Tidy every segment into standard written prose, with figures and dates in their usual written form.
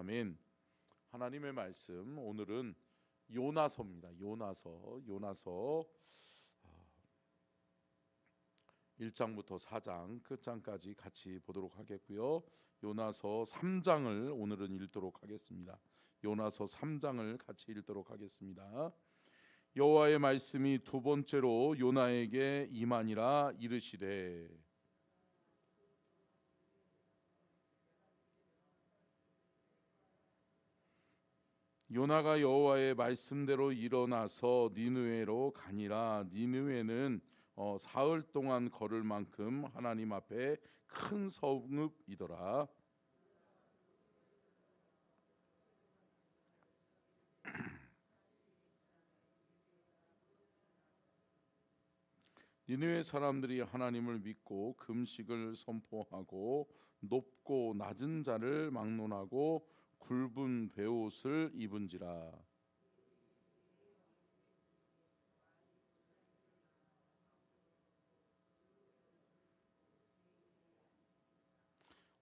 아멘. 하나님의 말씀 오늘은 요나서입니다. 요나서 1장부터 4장 끝장까지 같이 보도록 하겠고요. 요나서 3장을 오늘은 읽도록 하겠습니다. 요나서 3장을 같이 읽도록 하겠습니다. 여호와의 말씀이 두 번째로 요나에게 임하니라 이르시되 요나가 여호와의 말씀대로 일어나서 니느웨로 가니라. 니느웨는 사흘 동안 걸을 만큼 하나님 앞에 큰 성읍이더라. 니느웨 사람들이 하나님을 믿고 금식을 선포하고 높고 낮은 자를 막론하고 굵은 베옷을 입은지라.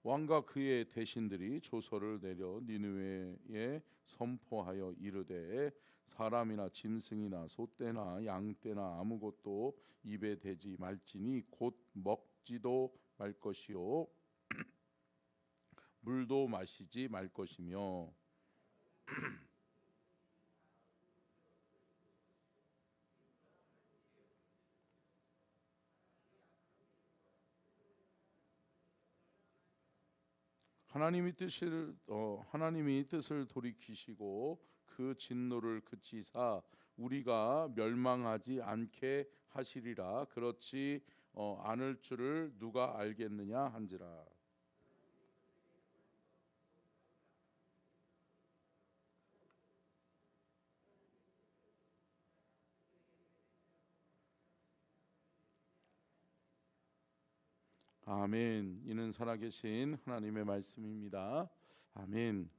왕과 그의 대신들이 조서를 내려 니느웨에 선포하여 이르되 사람이나 짐승이나 소떼나 양떼나 아무것도 입에 대지 말지니 곧 먹지도 말 것이요 물도 마시지 말 것이며 하나님이 뜻을 돌이키시고 그 진노를 그치사 우리가 멸망하지 않게 하시리라. 그렇지 않을 줄을 누가 알겠느냐 한지라. 아멘. 이는 살아계신 하나님의 말씀입니다. 아멘.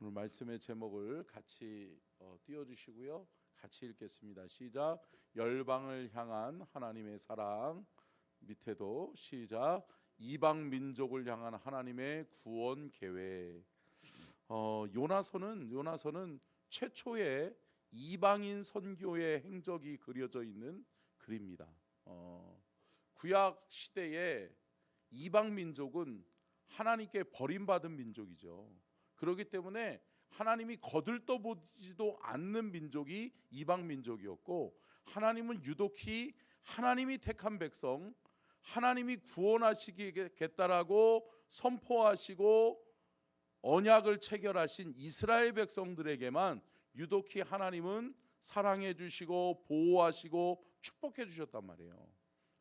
오늘 말씀의 제목을 같이 띄워주시고요. 같이 읽겠습니다. 시작. 열방을 향한 하나님의 사랑. 밑에도 시작. 이방 민족을 향한 하나님의 구원 계획. 요나서는 최초의 이방인 선교의 행적이 그려져 있는 글입니다. 구약 시대에 이방 민족은 하나님께 버림받은 민족이죠. 그렇기 때문에 하나님이 거들떠보지도 않는 민족이 이방 민족이었고, 하나님은 유독히 하나님이 택한 백성, 하나님이 구원하시겠다라고 선포하시고 언약을 체결하신 이스라엘 백성들에게만 유독히 하나님은 사랑해 주시고 보호하시고 축복해 주셨단 말이에요.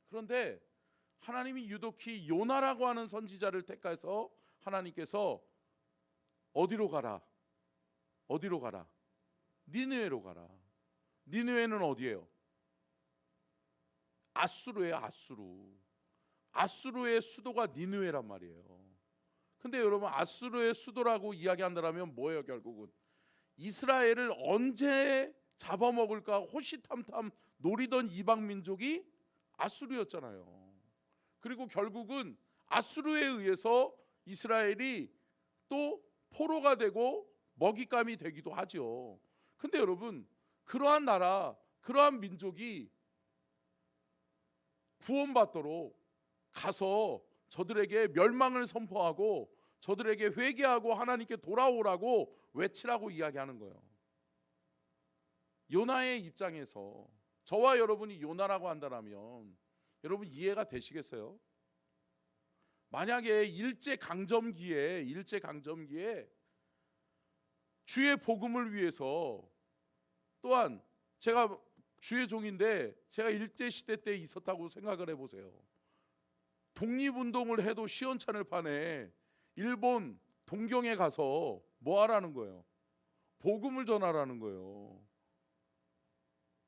그런데 하나님이 유독히 요나라고 하는 선지자를 택해서 하나님께서 어디로 가라? 니느웨로 가라. 니느웨는 어디예요? 아수르예요. 아수르의 수도가 니느웨란 말이에요. 근데 여러분, 아수르의 수도라고 이야기한다면 뭐예요? 결국은 이스라엘을 언제 잡아먹을까 호시탐탐 노리던 이방 민족이 아수르였잖아요. 그리고 결국은 아수르에 의해서 이스라엘이 또 포로가 되고 먹잇감이 되기도 하죠. 근데 여러분, 그러한 나라, 그러한 민족이 구원받도록 가서 저들에게 멸망을 선포하고 저들에게 회개하고 하나님께 돌아오라고 외치라고 이야기하는 거예요. 요나의 입장에서 저와 여러분이 요나라고 한다면 여러분 이해가 되시겠어요? 만약에 일제강점기에 주의 복음을 위해서, 또한 제가 주의 종인데 제가 일제시대 때 있었다고 생각을 해보세요. 독립운동을 해도 시원찮을 판에 일본 동경에 가서 뭐 하라는 거예요? 복음을 전하라는 거예요.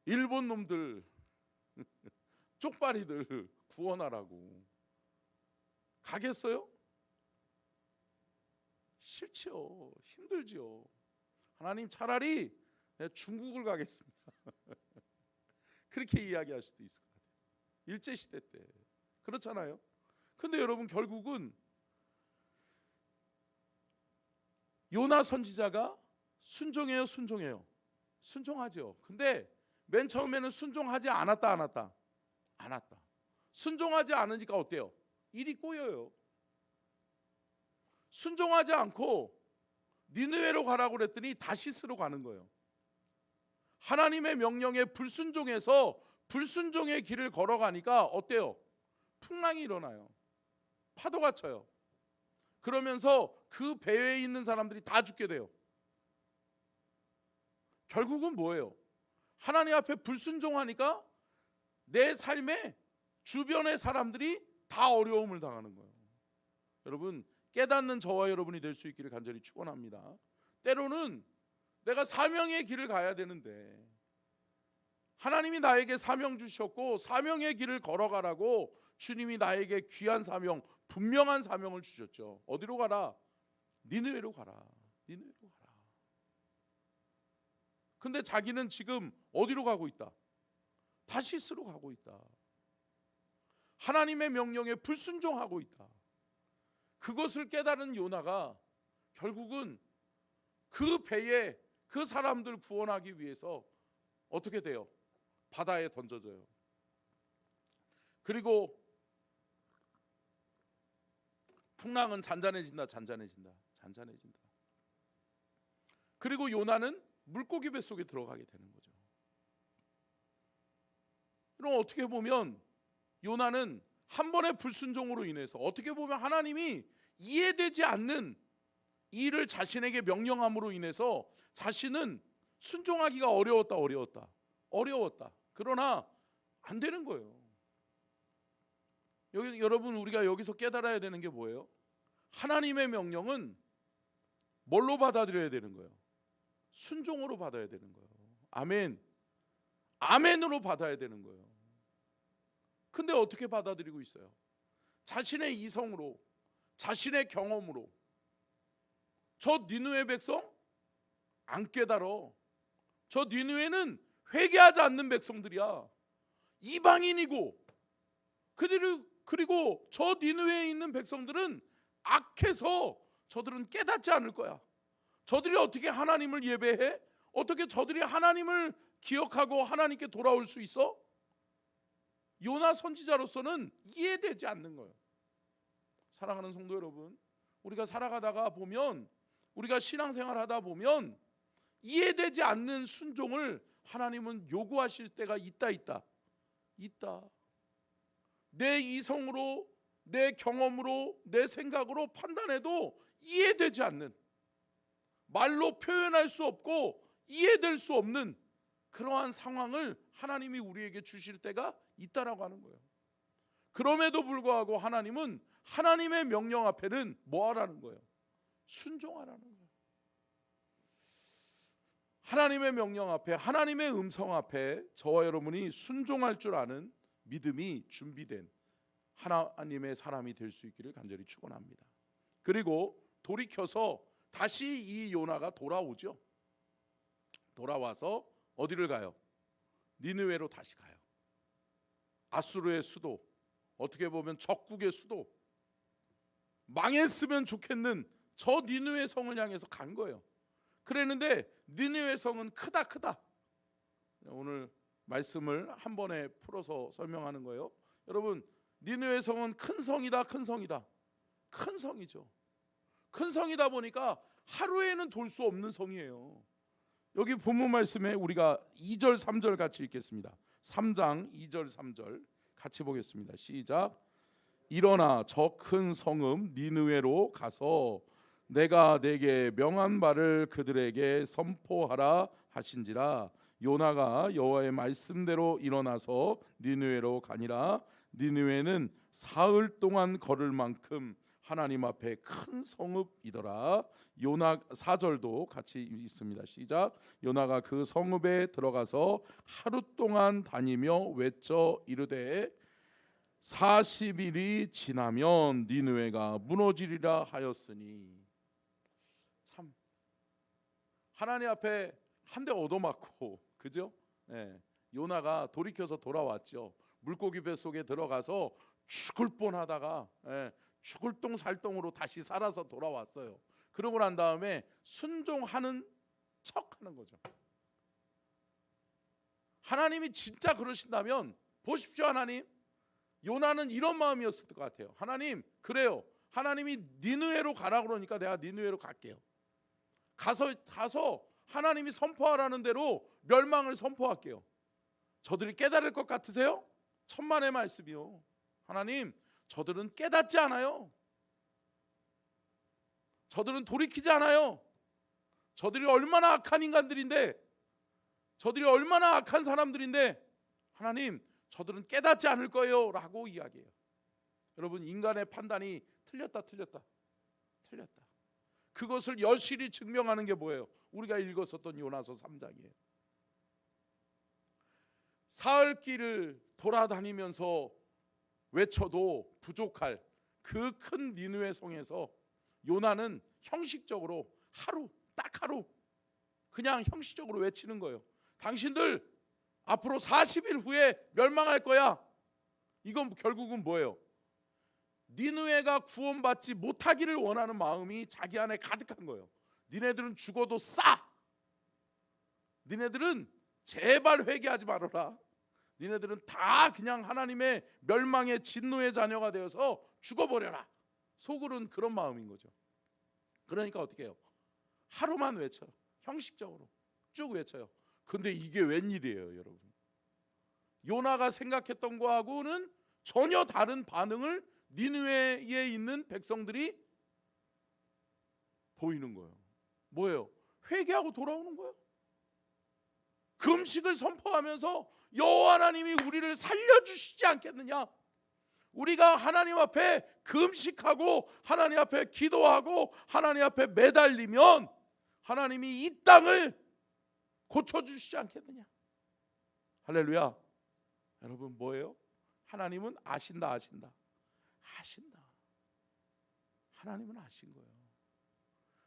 일본 놈들 쪽발이들 구원하라고 가겠어요? 싫지요. 힘들지요. 하나님, 차라리 내가 중국을 가겠습니다. 그렇게 이야기할 수도 있을 것 같아요. 일제시대 때 그렇잖아요. 근데 여러분, 결국은 요나 선지자가 순종해요, 순종해요? 순종하죠. 근데 맨 처음에는 순종하지 않았다. 순종하지 않으니까 어때요? 일이 꼬여요. 순종하지 않고 니느웨로 가라고 그랬더니 다시스로 가는 거예요. 하나님의 명령에 불순종해서 불순종의 길을 걸어가니까 어때요? 풍랑이 일어나요. 파도가 쳐요. 그러면서 그 배에 있는 사람들이 다 죽게 돼요. 결국은 뭐예요? 하나님 앞에 불순종하니까 내 삶에 주변의 사람들이 다 어려움을 당하는 거예요. 여러분, 깨닫는 저와 여러분이 될 수 있기를 간절히 축원합니다. 때로는 내가 사명의 길을 가야 되는데 하나님이 나에게 사명 주셨고 사명의 길을 걸어가라고 주님이 나에게 귀한 사명, 분명한 사명을 주셨죠. 어디로 가라? 니느웨로 가라. 니느웨로 가라. 근데 자기는 지금 어디로 가고 있다? 다시스로 가고 있다. 하나님의 명령에 불순종하고 있다. 그것을 깨달은 요나가 결국은 그 배에 그 사람들 구원하기 위해서 어떻게 돼요? 바다에 던져져요. 그리고 풍랑은 잔잔해진다. 그리고 요나는 물고기 뱃속에 들어가게 되는 거죠. 그럼 어떻게 보면 요나는 한 번의 불순종으로 인해서 어떻게 보면 하나님이 이해되지 않는 일을 자신에게 명령함으로 인해서 자신은 순종하기가 어려웠다. 그러나 안 되는 거예요. 여러분, 우리가 여기서 깨달아야 되는 게 뭐예요? 하나님의 명령은 뭘로 받아들여야 되는 거예요? 순종으로 받아야 되는 거예요. 아멘. 아멘으로 받아야 되는 거예요. 근데 어떻게 받아들이고 있어요? 자신의 이성으로, 자신의 경험으로. 저 니느웨 백성 안 깨달어. 저 니느웨는 회개하지 않는 백성들이야. 이방인이고, 그리고 저 니느웨에 있는 백성들은 악해서 저들은 깨닫지 않을 거야. 저들이 어떻게 하나님을 예배해? 어떻게 저들이 하나님을 기억하고 하나님께 돌아올 수 있어? 요나 선지자로서는 이해되지 않는 거예요. 사랑하는 성도 여러분, 우리가 살아가다가 보면, 우리가 신앙생활 하다 보면 이해되지 않는 순종을 하나님은 요구하실 때가 있다. 내 이성으로, 내 경험으로, 내 생각으로 판단해도 이해되지 않는, 말로 표현할 수 없고 이해될 수 없는 그러한 상황을 하나님이 우리에게 주실 때가 있다라고 하는 거예요. 그럼에도 불구하고 하나님은 하나님의 명령 앞에는 뭐 하라는 거예요? 순종하라는 거예요. 하나님의 명령 앞에, 하나님의 음성 앞에 저와 여러분이 순종할 줄 아는 믿음이 준비된 하나님의 사람이 될 수 있기를 간절히 축원합니다. 그리고 돌이켜서 다시 이 요나가 돌아오죠. 돌아와서 어디를 가요? 니느웨로 다시 가요. 아수르의 수도, 어떻게 보면 적국의 수도, 망했으면 좋겠는 저 니느웨 성을 향해서 간 거예요. 그랬는데 니느웨 성은 크다. 오늘 말씀을 한 번에 풀어서 설명하는 거예요. 여러분, 니느웨 성은 큰 성이다. 큰 성이죠. 큰 성이다 보니까 하루에는 돌 수 없는 성이에요. 여기 본문 말씀에 우리가 2절 3절 같이 읽겠습니다. 3장 2절 3절 같이 보겠습니다. 시작. 일어나 저 큰 성읍 니느웨로 가서 내가 내게 명한 바를 그들에게 선포하라 하신지라. 요나가 여호와의 말씀대로 일어나서 니느웨로 가니라. 니느웨는 사흘 동안 걸을 만큼 하나님 앞에 큰 성읍이더라. 요나 4절도 같이 있습니다. 시작. 요나가 그 성읍에 들어가서 하루 동안 다니며 외쳐 이르되 40일이 지나면 니느웨가 무너지리라 하였으니. 참 하나님 앞에 한 대 얻어맞고, 그죠? 요나가 돌이켜서 돌아왔죠. 물고기 뱃속에 들어가서 죽을 뻔하다가 죽을 똥 살똥으로 다시 살아서 돌아왔어요. 그러고 난 다음에 순종하는 척 하는 거죠. 하나님이 진짜 그러신다면 보십시오. 하나님, 요나는 이런 마음이었을 것 같아요. 하나님, 그래요. 하나님이 니느웨로 가라 그러니까 내가 니느웨로 갈게요. 가서 하나님이 선포하라는 대로 멸망을 선포할게요. 저들이 깨달을 것 같으세요? 천만의 말씀이요. 하나님, 저들은 깨닫지 않아요. 저들은 돌이키지 않아요. 저들이 얼마나 악한 인간들인데, 저들이 얼마나 악한 사람들인데, 하나님, 저들은 깨닫지 않을 거예요 라고 이야기해요. 여러분, 인간의 판단이 틀렸다. 그것을 여실히 증명하는 게 뭐예요? 우리가 읽었었던 요나서 3장이에요. 사흘길을 돌아다니면서 외쳐도 부족할 그 큰 니느웨 성에서 요나는 형식적으로 딱 하루 그냥 형식적으로 외치는 거예요. 당신들 앞으로 40일 후에 멸망할 거야. 이건 결국은 뭐예요? 니느웨가 구원받지 못하기를 원하는 마음이 자기 안에 가득한 거예요. 니네들은 죽어도 싸. 니네들은 제발 회개하지 말아라. 니네들은 다 그냥 하나님의 멸망의 진노의 자녀가 되어서 죽어버려라. 속으로는 그런 마음인 거죠. 그러니까 어떻게 해요? 하루만 외쳐요. 형식적으로 쭉 외쳐요. 근데 이게 웬일이에요, 여러분? 요나가 생각했던 거하고는 전혀 다른 반응을 니느웨에 있는 백성들이 보이는 거예요. 뭐예요? 회개하고 돌아오는 거예요. 금식을 선포하면서 여호와 하나님이 우리를 살려주시지 않겠느냐? 우리가 하나님 앞에 금식하고 하나님 앞에 기도하고 하나님 앞에 매달리면 하나님이 이 땅을 고쳐주시지 않겠느냐? 할렐루야. 여러분, 뭐예요? 하나님은 아신다. 하나님은 아신 거예요.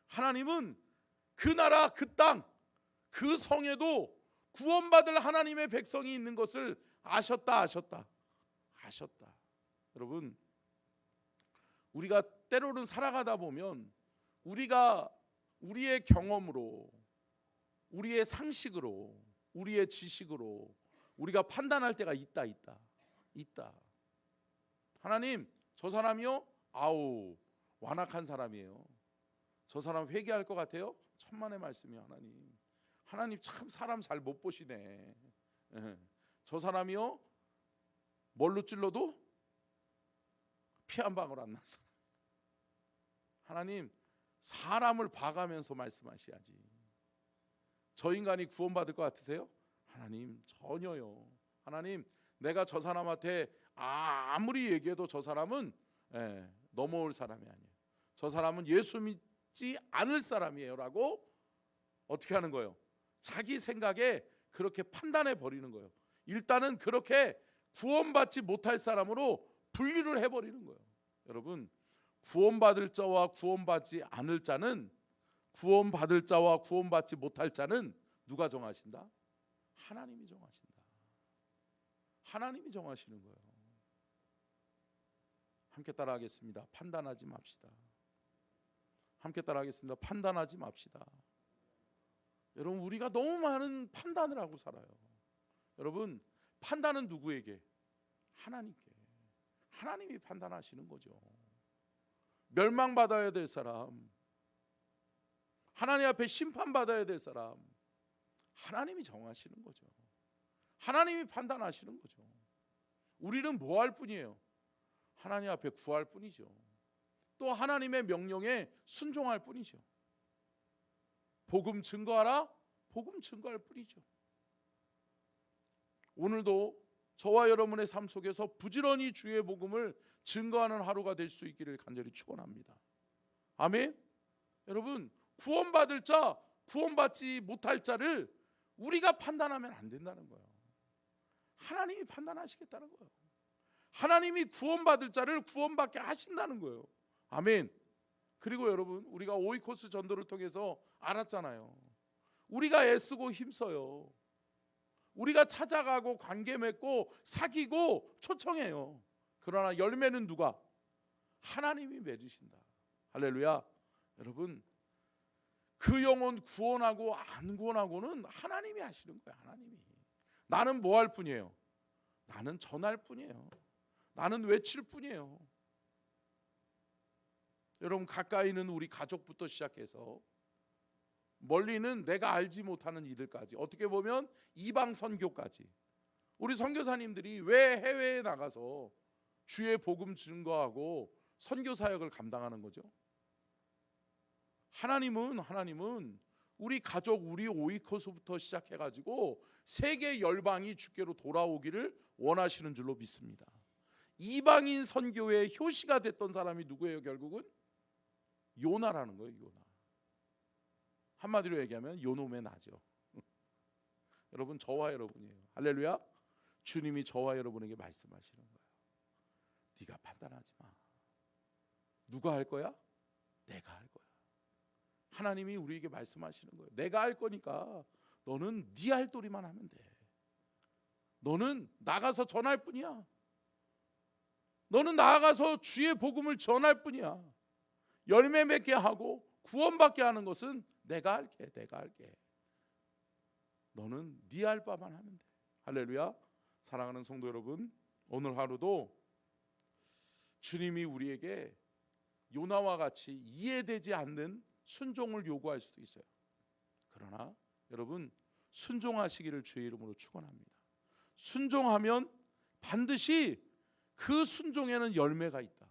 하나님은 그 나라, 그 땅, 그 성에도 구원받을 하나님의 백성이 있는 것을 아셨다. 여러분, 우리가 때로는 살아가다 보면 우리가 우리의 경험으로, 우리의 상식으로, 우리의 지식으로 우리가 판단할 때가 있다. 하나님, 저 사람이요? 아우, 완악한 사람이에요. 저 사람 회개할 것 같아요? 천만의 말씀이요. 하나님 참 사람 잘 못 보시네. 저 사람이요? 뭘로 찔러도 피 한 방울 안 나서. 하나님, 사람을 봐가면서 말씀하셔야지. 저 인간이 구원받을 것 같으세요? 하나님, 전혀요. 하나님, 내가 저 사람한테 아무리 얘기해도 저 사람은 넘어올 사람이 아니에요. 저 사람은 예수 믿지 않을 사람이에요 라고 어떻게 하는 거예요? 자기 생각에 그렇게 판단해 버리는 거예요. 일단은 그렇게 구원받지 못할 사람으로 분류를 해버리는 거예요. 여러분, 구원받을 자와 구원받지 않을 자는, 구원받을 자와 구원받지 못할 자는 누가 정하신다? 하나님이 정하신다. 하나님이 정하시는 거예요. 함께 따라하겠습니다. 판단하지 맙시다. 함께 따라하겠습니다. 판단하지 맙시다. 여러분, 우리가 너무 많은 판단을 하고 살아요. 여러분, 판단은 누구에게? 하나님께. 하나님이 판단하시는 거죠. 멸망받아야 될 사람, 하나님 앞에 심판받아야 될 사람, 하나님이 정하시는 거죠. 하나님이 판단하시는 거죠. 우리는 뭐 할 뿐이에요? 하나님 앞에 구할 뿐이죠. 또 하나님의 명령에 순종할 뿐이죠. 복음 증거하라, 복음 증거할 뿐이죠. 오늘도 저와 여러분의 삶 속에서 부지런히 주의 복음을 증거하는 하루가 될 수 있기를 간절히 축원합니다. 아멘. 여러분, 구원받을 자, 구원받지 못할 자를 우리가 판단하면 안 된다는 거예요. 하나님이 판단하시겠다는 거예요. 하나님이 구원받을 자를 구원받게 하신다는 거예요. 아멘. 그리고 여러분, 우리가 오이코스 전도를 통해서 알았잖아요. 우리가 애쓰고 힘써요. 우리가 찾아가고 관계 맺고 사귀고 초청해요. 그러나 열매는 누가? 하나님이 맺으신다. 할렐루야. 여러분, 그 영혼 구원하고 안 구원하고는 하나님이 하시는 거예요. 하나님이. 나는 뭐 할 뿐이에요? 나는 전할 뿐이에요. 나는 외칠 뿐이에요. 여러분, 가까이는 우리 가족부터 시작해서 멀리는 내가 알지 못하는 이들까지, 어떻게 보면 이방 선교까지, 우리 선교사님들이 왜 해외에 나가서 주의 복음 증거하고 선교 사역을 감당하는 거죠? 하나님은 우리 가족, 우리 오이코스부터 시작해가지고 세계 열방이 주께로 돌아오기를 원하시는 줄로 믿습니다. 이방인 선교의 효시가 됐던 사람이 누구예요? 결국은 요나라는 거예요. 요나. 한마디로 얘기하면 요놈의 나죠. 여러분, 저와 여러분이에요. 할렐루야. 주님이 저와 여러분에게 말씀하시는 거예요. 네가 판단하지 마. 누가 할 거야? 내가 할 거야. 하나님이 우리에게 말씀하시는 거예요. 내가 할 거니까 너는 네 할 도리만 하면 돼. 너는 나가서 전할 뿐이야. 너는 나아가서 주의 복음을 전할 뿐이야. 열매 맺게 하고 구원받게 하는 것은 내가 할게. 내가 할게. 너는 네 할 바만 하면 돼. 할렐루야. 사랑하는 성도 여러분, 오늘 하루도 주님이 우리에게 요나와 같이 이해되지 않는 순종을 요구할 수도 있어요. 그러나 여러분, 순종하시기를 주의 이름으로 축원합니다. 순종하면 반드시 그 순종에는 열매가 있다.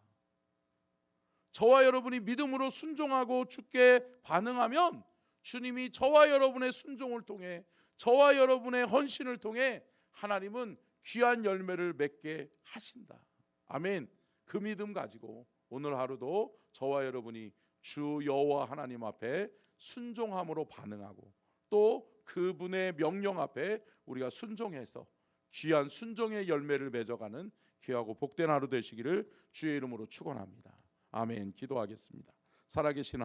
저와 여러분이 믿음으로 순종하고 주께 반응하면 주님이 저와 여러분의 순종을 통해, 저와 여러분의 헌신을 통해 하나님은 귀한 열매를 맺게 하신다. 아멘. 그 믿음 가지고 오늘 하루도 저와 여러분이 주 여호와 하나님 앞에 순종함으로 반응하고 또 그분의 명령 앞에 우리가 순종해서 귀한 순종의 열매를 맺어가는 귀하고 복된 하루 되시기를 주의 이름으로 축원합니다. 아멘. 기도하겠습니다. 살아계신